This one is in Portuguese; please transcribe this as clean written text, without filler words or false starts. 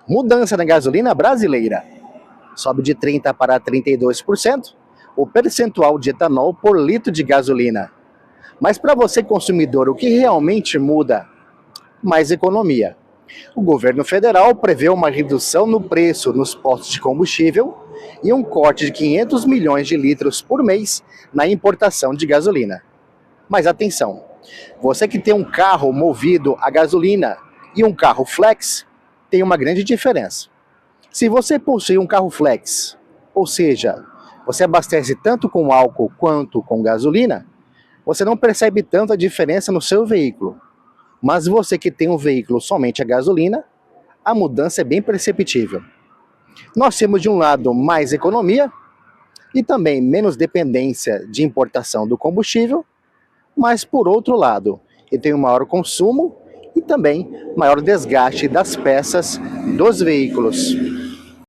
Mudança na gasolina brasileira. Sobe de 30% para 32% o percentual de etanol por litro de gasolina. Mas para você, consumidor, o que realmente muda? Mais economia. O governo federal prevê uma redução no preço nos postos de combustível e um corte de 500 milhões de litros por mês na importação de gasolina. Mas atenção, você que tem um carro movido a gasolina e um carro flex, tem uma grande diferença. Se você possui um carro flex, ou seja, você abastece tanto com álcool quanto com gasolina, você não percebe tanto a diferença no seu veículo. Mas você que tem um veículo somente a gasolina, a mudança é bem perceptível. Nós temos de um lado mais economia e também menos dependência de importação do combustível, mas por outro lado, ele tem um maior consumo e também maior desgaste das peças dos veículos.